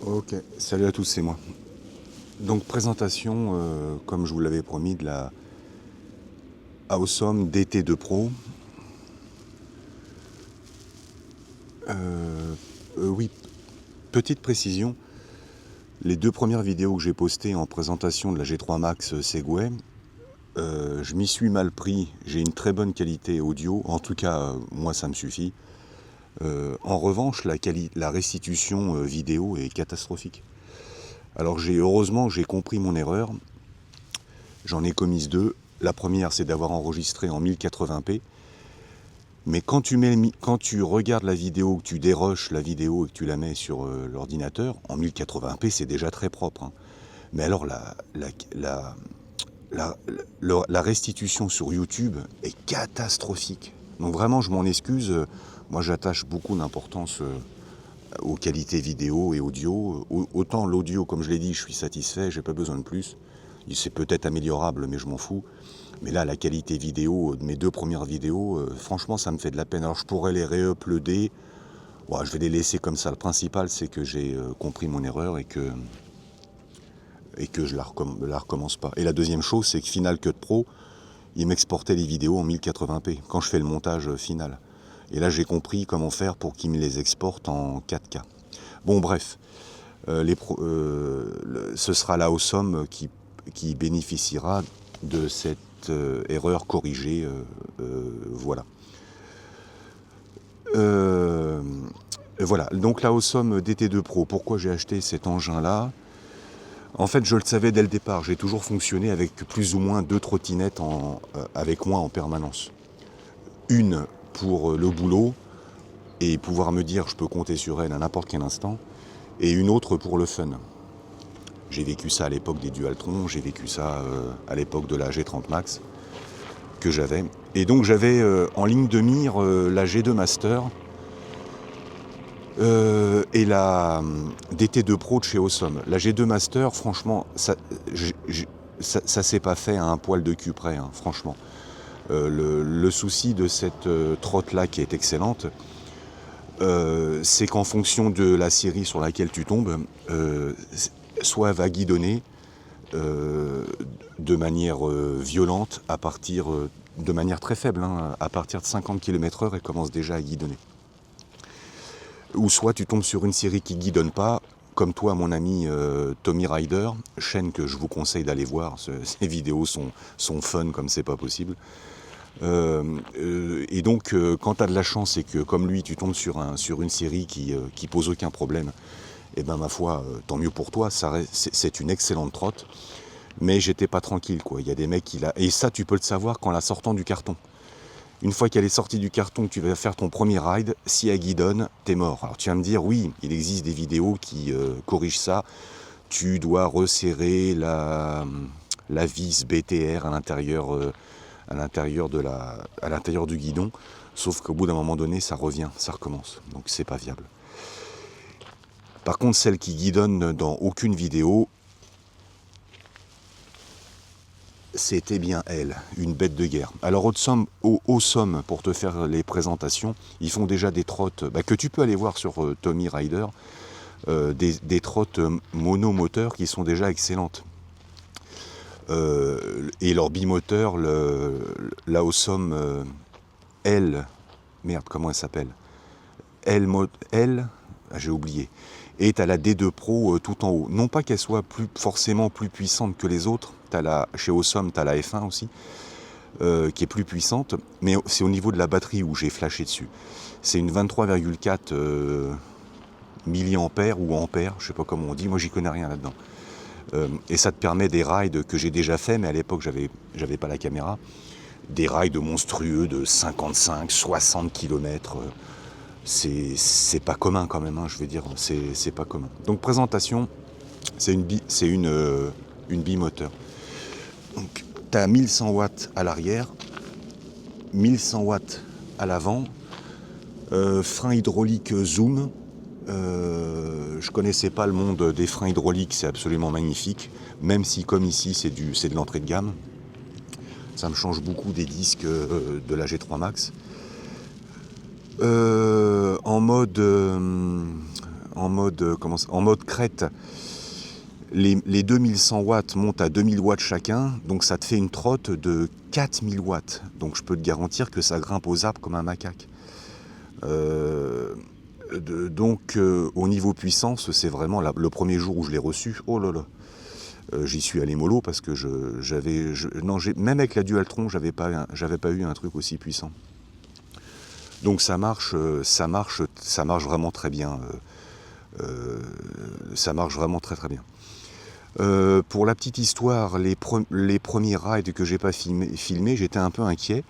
Ok, salut à tous, c'est moi. Donc présentation, comme je vous l'avais promis, de la Awesome DT2 Pro. Oui, petite précision, les deux premières vidéos que j'ai postées en présentation de la G3 Max Segway, je m'y suis mal pris, j'ai une très bonne qualité audio, en tout cas moi ça me suffit. En revanche, la restitution vidéo est catastrophique. Alors heureusement j'ai compris mon erreur, j'en ai commise deux. La première c'est d'avoir enregistré en 1080p. Mais quand tu regardes la vidéo, que tu dérushes la vidéo et que tu la mets sur l'ordinateur, en 1080p, c'est déjà très propre, hein. Mais alors la, la restitution sur YouTube est catastrophique. Donc vraiment, je m'en excuse. Moi, j'attache beaucoup d'importance aux qualités vidéo et audio. Autant l'audio, comme je l'ai dit, je suis satisfait, j'ai pas besoin de plus. C'est peut-être améliorable, mais je m'en fous. Mais là, la qualité vidéo de mes deux premières vidéos, franchement, ça me fait de la peine. Alors, je pourrais les réuploader. Ouais, je vais les laisser comme ça. Le principal, c'est que j'ai compris mon erreur et que je la recommence pas. Et la deuxième chose, c'est que Final Cut Pro, il m'exportait les vidéos en 1080p quand je fais le montage final. Et là, j'ai compris comment faire pour qu'il me les exporte en 4K. Bon, bref, ce sera la Awesome qui bénéficiera de cette erreur corrigée. Voilà. Voilà, donc la Awesome DT2 Pro, pourquoi j'ai acheté cet engin-là? En fait, je le savais dès le départ, j'ai toujours fonctionné avec plus ou moins deux trottinettes avec moi en permanence. Une pour le boulot et pouvoir me dire je peux compter sur elle à n'importe quel instant, et une autre pour le fun. J'ai vécu ça à l'époque des Dualtron, j'ai vécu ça à l'époque de la G30 Max que j'avais. Et donc j'avais en ligne de mire la G2 Master et la DT2 Pro de chez Awesome. La G2 Master, franchement, ça s'est pas fait à un poil de cul près, hein, franchement. Le souci de cette trotte-là qui est excellente, c'est qu'en fonction de la série sur laquelle tu tombes, soit elle va guidonner de manière violente de manière très faible, hein, à partir de 50 km/h, elle commence déjà à guidonner. Ou soit tu tombes sur une série qui guidonne pas, comme toi mon ami Tommy Rider, chaîne que je vous conseille d'aller voir, ces vidéos sont fun comme c'est pas possible. Et donc quand tu as de la chance et que comme lui tu tombes sur une série qui pose aucun problème, et ben ma foi, tant mieux pour toi, c'est une excellente trotte. Mais j'étais pas tranquille, quoi. Il y a des mecs qui la... Et ça, tu peux le savoir qu'en la sortant du carton. Une fois qu'elle est sortie du carton, que tu vas faire ton premier ride, si elle guidonne, t'es mort. Alors tu vas me dire, oui, il existe des vidéos qui corrigent ça. Tu dois resserrer la vis BTR à l'intérieur du guidon. Sauf qu'au bout d'un moment donné, ça revient, ça recommence. Donc c'est pas viable. Par contre, celle qui guidonne dans aucune vidéo, c'était bien elle, une bête de guerre. Alors Awesome, pour te faire les présentations, ils font déjà des trottes que tu peux aller voir sur Tommy Rider, des trottes monomoteurs qui sont déjà excellentes. Et leur bimoteur, la Awesome L, merde, comment elle s'appelle? L, j'ai oublié. Et tu as la D2 Pro tout en haut. Non pas qu'elle soit forcément plus puissante que les autres. Chez Awesome, tu as la F1 aussi, qui est plus puissante. Mais c'est au niveau de la batterie où j'ai flashé dessus. C'est une 23,4 milliampères ou ampères, je sais pas comment on dit. Moi, j'y connais rien là-dedans. Et ça te permet des rides que j'ai déjà fait, mais à l'époque, j'avais pas la caméra. Des rides monstrueux de 55, 60 km. C'est pas commun quand même, hein, je vais dire, c'est pas commun. Donc présentation, c'est une bimoteur. Donc tu as 1100 watts à l'arrière, 1100 watts à l'avant, frein hydraulique Zoom. Je connaissais pas le monde des freins hydrauliques, c'est absolument magnifique, même si comme ici c'est de l'entrée de gamme. Ça me change beaucoup des disques de la G3 Max. En en mode crête. Les 2100 watts montent à 2000 watts chacun, donc ça te fait une trotte de 4000 watts. Donc je peux te garantir que ça grimpe aux arbres comme un macaque. Au niveau puissance, c'est vraiment le premier jour où je l'ai reçu, oh là là, j'y suis allé mollo parce que même avec la Dualtron, j'avais pas eu un truc aussi puissant. Donc ça marche vraiment très bien. Ça marche vraiment très très bien. Pour la petite histoire, les premiers rides que j'ai pas filmés, j'étais un peu inquiet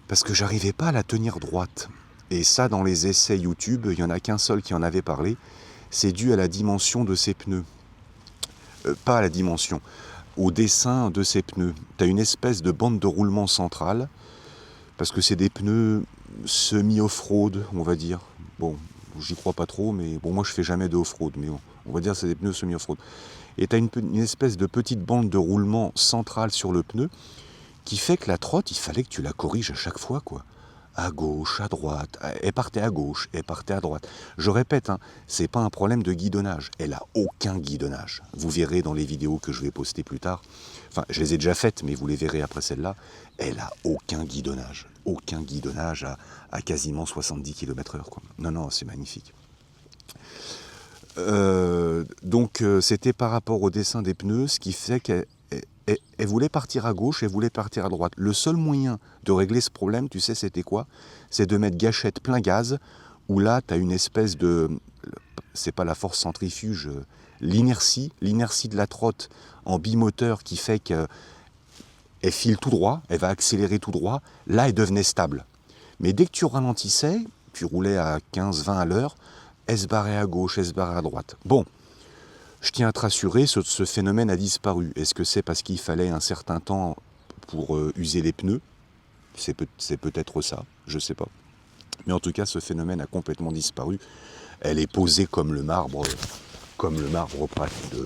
parce que j'arrivais pas à la tenir droite. Et ça, dans les essais YouTube, il n'y en a qu'un seul qui en avait parlé. C'est dû à la dimension de ces pneus. Pas à la dimension, au dessin de ces pneus. Tu as une espèce de bande de roulement centrale, parce que c'est des pneus semi-off-road, on va dire. Bon, j'y crois pas trop, mais bon, moi je fais jamais de off-road, mais on va dire que c'est des pneus semi-off-road. Et tu as une espèce de petite bande de roulement centrale sur le pneu, qui fait que la trotte, il fallait que tu la corriges à chaque fois, quoi. À gauche, à droite, elle partait à gauche, elle partait à droite. Je répète, c'est pas un problème de guidonnage. Elle a aucun guidonnage. Vous verrez dans les vidéos que je vais poster plus tard. Enfin, je les ai déjà faites, mais vous les verrez après celle-là. Elle a aucun guidonnage. Aucun guidonnage à quasiment 70 km/h, quoi. Non, c'est magnifique. C'était par rapport au dessin des pneus, ce qui fait qu'elle voulait partir à gauche, elle voulait partir à droite. Le seul moyen de régler ce problème, tu sais, c'était quoi? C'est de mettre gâchette plein gaz, où là, tu as une espèce de... C'est pas la force centrifuge, l'inertie de la trotte en bimoteur qui fait qu'elle file tout droit, elle va accélérer tout droit. Là, elle devenait stable. Mais dès que tu ralentissais, tu roulais à 15-20 à l'heure, elle se barrait à gauche, elle se barrait à droite. Bon. Je tiens à te rassurer, ce phénomène a disparu. Est-ce que c'est parce qu'il fallait un certain temps pour user les pneus? C'est peut-être ça, je ne sais pas. Mais en tout cas, ce phénomène a complètement disparu. Elle est posée comme le marbre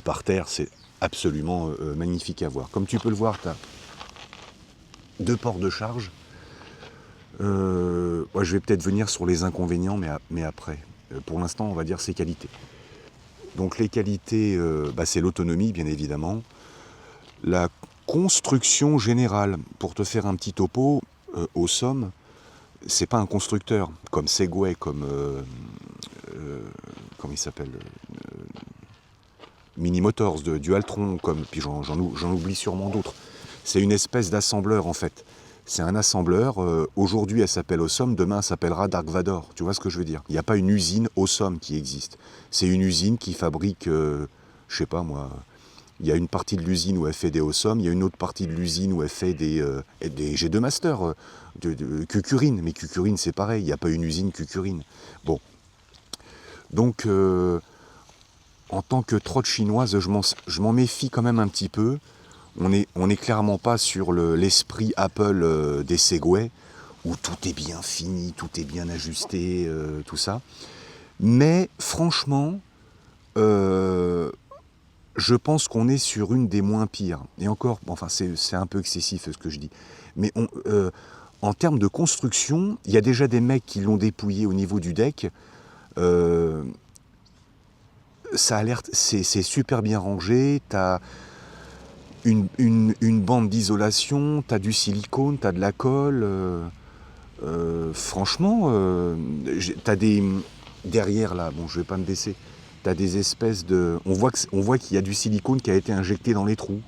par terre. C'est absolument magnifique à voir. Comme tu peux le voir, tu as 2 ports de charge. Je vais peut-être venir sur les inconvénients, mais après. Pour l'instant, on va dire ses qualités. Donc les qualités, c'est l'autonomie, bien évidemment. La construction générale, pour te faire un petit topo, au Somme, c'est pas un constructeur, comme Segway, comme comment il s'appelle, Mini Motors, de Dualtron, puis j'en oublie sûrement d'autres. C'est une espèce d'assembleur, en fait. C'est un assembleur, aujourd'hui elle s'appelle Awesome, demain elle s'appellera Dark Vador, tu vois ce que je veux dire? Il n'y a pas une usine Awesome qui existe. C'est une usine qui fabrique, je sais pas moi, il y a une partie de l'usine où elle fait des Awesome, il y a une autre partie de l'usine où elle fait des G2 Master, de Kukurine, mais Kukurine c'est pareil, il n'y a pas une usine Kukurine. Bon, donc en tant que trotte chinoise, je m'en méfie quand même un petit peu. On est clairement pas sur l'esprit Apple des Segway, où tout est bien fini, tout est bien ajusté, tout ça. Mais franchement, je pense qu'on est sur une des moins pires. Et encore, enfin c'est un peu excessif ce que je dis. Mais en termes de construction, il y a déjà des mecs qui l'ont dépouillé au niveau du deck. Ça a l'air, c'est super bien rangé, t'as une bande d'isolation, t'as du silicone, t'as de la colle. Franchement, t'as des... Derrière là, bon je vais pas me baisser, t'as des espèces de... On voit qu'il y a du silicone qui a été injecté dans les trous.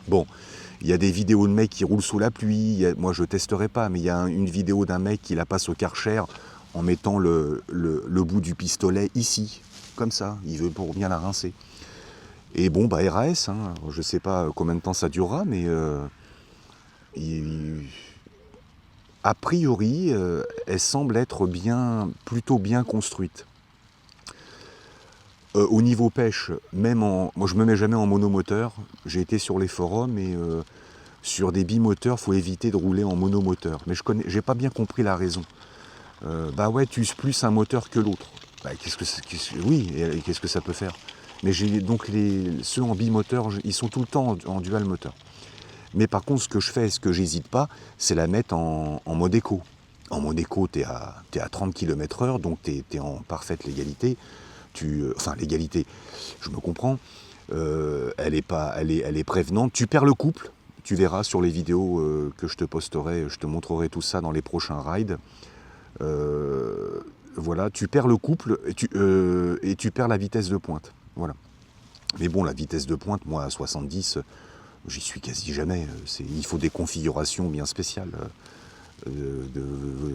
Bon, il y a des vidéos de mecs qui roulent sous la pluie, moi je testerai pas, mais il y a une vidéo d'un mec qui la passe au Karcher en mettant le bout du pistolet ici, comme ça, il veut pour bien la rincer. Et bon, RAS, je sais pas combien de temps ça durera, mais a priori, elle semble être plutôt bien construite. Au niveau pêche, moi je me mets jamais en monomoteur, j'ai été sur les forums et sur des bimoteurs, il faut éviter de rouler en monomoteur. Mais j'ai pas bien compris la raison. Tu uses plus un moteur que l'autre. Qu'est-ce que ça peut faire? Mais ceux en bimoteur, ils sont tout le temps en dual moteur. Mais par contre, ce que je fais, ce que j'hésite pas, c'est la mettre en mode éco. En mode éco, t'es à 30 km/h, donc t'es en parfaite légalité. Enfin, l'égalité, je me comprends, elle est prévenante. Tu perds le couple, tu verras sur les vidéos que je te posterai, je te montrerai tout ça dans les prochains rides. Voilà, tu perds le couple et tu perds la vitesse de pointe. Voilà. Mais bon, la vitesse de pointe, moi à 70, j'y suis quasi jamais. Il faut des configurations bien spéciales.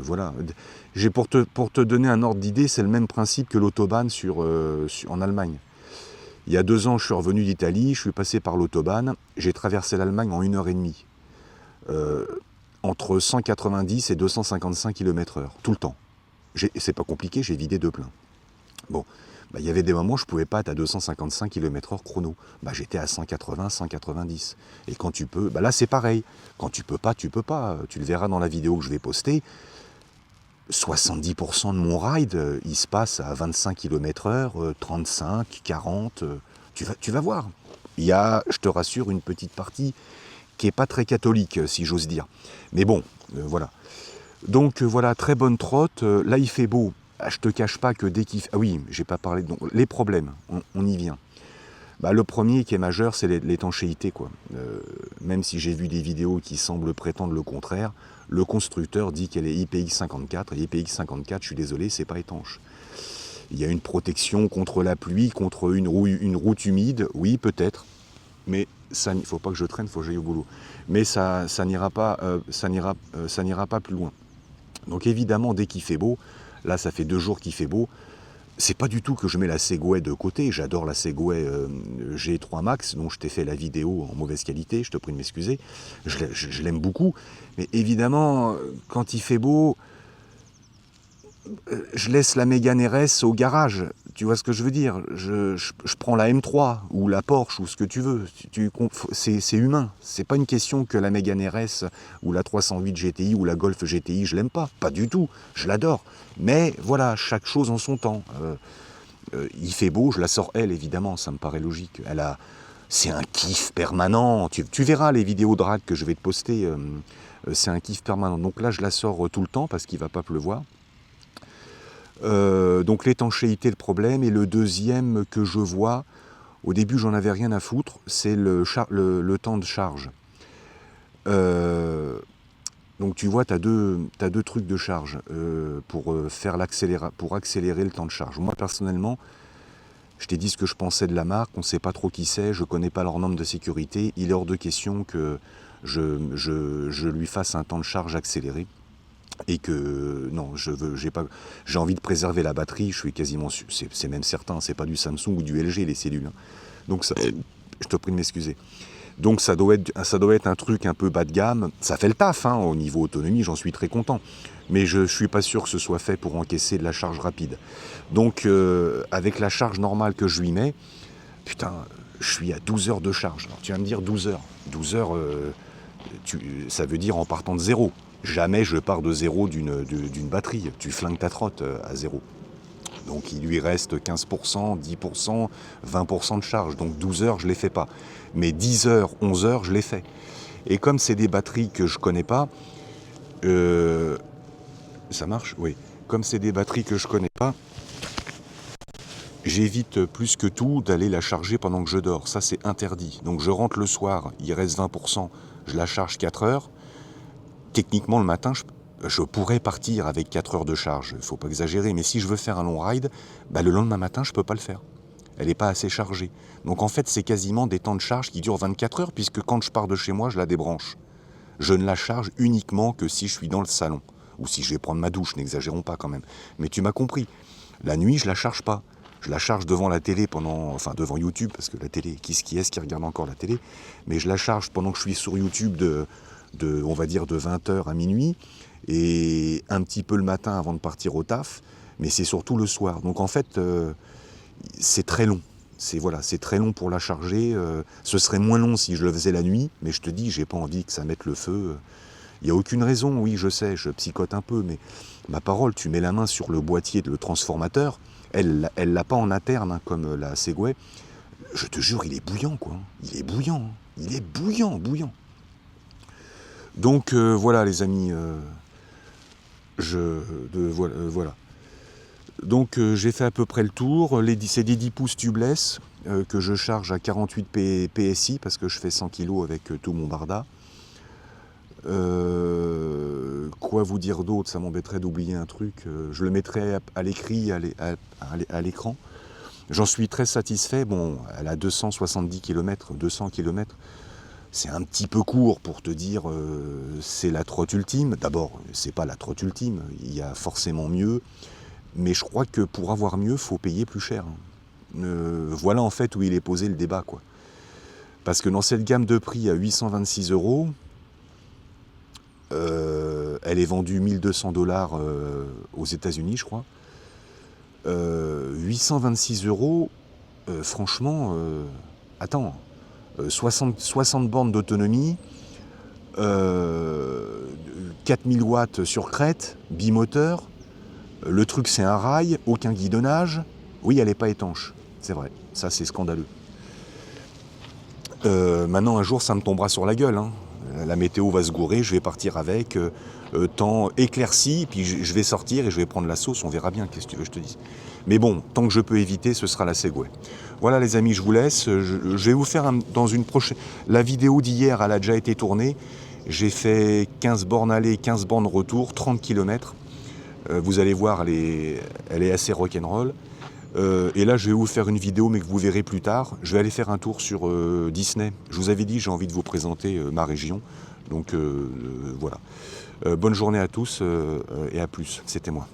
Voilà. Pour te donner un ordre d'idée, c'est le même principe que l'autobahn en Allemagne. Il y a 2 ans, je suis revenu d'Italie, je suis passé par l'autobahn, j'ai traversé l'Allemagne en 1h30. Entre 190 et 255 km/h, tout le temps. C'est pas compliqué, j'ai vidé de plein. Bon, il y avait des moments où je ne pouvais pas être à 255 km/h chrono. J'étais à 180, 190. Et quand tu peux, là c'est pareil. Quand tu peux pas, tu peux pas. Tu le verras dans la vidéo que je vais poster. 70% de mon ride, il se passe à 25 km/h, 35, 40. Tu vas voir. Il y a, je te rassure, une petite partie qui n'est pas très catholique, si j'ose dire. Mais bon, voilà. Donc voilà, très bonne trotte. Là, il fait beau. Je te cache pas que dès qu'il fait... Ah oui, j'ai pas parlé... Donc, les problèmes, on y vient. Le premier qui est majeur, c'est l'étanchéité, quoi. Même si j'ai vu des vidéos qui semblent prétendre le contraire, le constructeur dit qu'elle est IPX54, et IPX54, je suis désolé, c'est pas étanche. Il y a une protection contre la pluie, contre une route humide, oui, peut-être, mais ça, il ne faut pas que je traîne, il faut que j'aille au boulot. Mais ça n'ira pas plus loin. Donc évidemment, dès qu'il fait beau, là ça fait 2 jours qu'il fait beau, c'est pas du tout que je mets la Segway de côté, j'adore la Segway G3 Max, dont je t'ai fait la vidéo en mauvaise qualité, je te prie de m'excuser, je l'aime beaucoup, mais évidemment, quand il fait beau, je laisse la Mégane RS au garage, tu vois ce que je veux dire, je prends la M3 ou la Porsche ou ce que tu veux, c'est humain, c'est pas une question que la Mégane RS ou la 308 GTI ou la Golf GTI je l'aime pas du tout, je l'adore, mais voilà, chaque chose en son temps. Il fait beau, je la sors elle évidemment, ça me paraît logique, c'est un kiff permanent, tu verras les vidéos drag que je vais te poster, c'est un kiff permanent, donc là je la sors tout le temps parce qu'il va pas pleuvoir. Donc l'étanchéité, le problème, et le deuxième que je vois, au début j'en avais rien à foutre, c'est le temps de charge. Donc tu vois, tu as deux trucs de charge pour accélérer le temps de charge. Moi personnellement, je t'ai dit ce que je pensais de la marque, on ne sait pas trop qui c'est, je ne connais pas leurs normes de sécurité, il est hors de question que je lui fasse un temps de charge accéléré. Et que non, j'ai envie de préserver la batterie, je suis quasiment sûr, c'est même certain, c'est pas du Samsung ou du LG les cellules. Hein. Donc ça, je te prie de m'excuser. Donc ça doit être un truc un peu bas de gamme. Ça fait le taf, hein, au niveau autonomie, j'en suis très content. Mais je suis pas sûr que ce soit fait pour encaisser de la charge rapide. Donc avec la charge normale que je lui mets, putain, je suis à 12 heures de charge. Alors, tu vas me dire 12 heures. 12 heures, ça veut dire en partant de zéro. Jamais je pars de zéro d'une batterie. Tu flingues ta trotte à zéro. Donc il lui reste 15%, 10%, 20% de charge. Donc 12 heures, je ne les fais pas. Mais 10 heures, 11 heures, je les fais. Et comme c'est des batteries que je ne connais pas, ça marche ? Oui. Comme c'est des batteries que je ne connais pas, j'évite plus que tout d'aller la charger pendant que je dors. Ça, c'est interdit. Donc je rentre le soir, il reste 20%, je la charge 4 heures. Techniquement, le matin, je pourrais partir avec 4 heures de charge. Il ne faut pas exagérer. Mais si je veux faire un long ride, le lendemain matin, je ne peux pas le faire. Elle n'est pas assez chargée. Donc en fait, c'est quasiment des temps de charge qui durent 24 heures, puisque quand je pars de chez moi, je la débranche. Je ne la charge uniquement que si je suis dans le salon. Ou si je vais prendre ma douche, n'exagérons pas quand même. Mais tu m'as compris. La nuit, je ne la charge pas. Je la charge devant la télé devant YouTube, parce que la télé, qui est-ce qui regarde encore la télé ? Mais je la charge pendant que je suis sur YouTube on va dire de 20h à minuit, et un petit peu le matin avant de partir au taf, mais c'est surtout le soir. Donc en fait, c'est très long. C'est très long pour la charger. Ce serait moins long si je le faisais la nuit, mais je te dis, j'ai pas envie que ça mette le feu. Il n'y a aucune raison, oui, je sais, je psychote un peu, mais ma parole, tu mets la main sur le boîtier, le transformateur, elle l'a pas en interne, hein, comme la Segway. Je te jure, il est bouillant, quoi. Il est bouillant. Hein. Il est bouillant. Donc voilà les amis, voilà. Donc j'ai fait à peu près le tour. C'est des 10 pouces tubeless que je charge à 48 PSI parce que je fais 100 kg avec tout mon barda. Quoi vous dire d'autre? Ça m'embêterait d'oublier un truc. Je le mettrai à l'écrit, à l'écran. J'en suis très satisfait. Bon, elle a 270 km, 200 km. C'est un petit peu court pour te dire c'est la trotte ultime. D'abord, c'est pas la trotte ultime. Il y a forcément mieux. Mais je crois que pour avoir mieux, faut payer plus cher. Voilà en fait où il est posé le débat, quoi. Parce que dans cette gamme de prix à 826 €, elle est vendue 1200 $ aux États-Unis, je crois. 826 €, franchement, attends, 60 bornes d'autonomie, 4000 watts sur crête, bimoteur. Le truc, c'est un rail, aucun guidonnage. Oui, elle n'est pas étanche, c'est vrai. Ça, c'est scandaleux. Maintenant, un jour, ça me tombera sur la gueule, hein. La météo va se gourer, je vais partir avec, temps éclairci, puis je vais sortir et je vais prendre la sauce, on verra bien, qu'est-ce que tu veux que je te dise. Mais bon, tant que je peux éviter, ce sera la Segway. Voilà les amis, je vous laisse. Je vais vous faire dans une prochaine... La vidéo d'hier, elle a déjà été tournée. J'ai fait 15 bornes aller, 15 bornes retour, 30 km. Vous allez voir, elle est assez rock'n'roll. Et là, je vais vous faire une vidéo, mais que vous verrez plus tard. Je vais aller faire un tour sur Disney. Je vous avais dit, j'ai envie de vous présenter ma région. Donc voilà. Bonne journée à tous et à plus. C'était moi.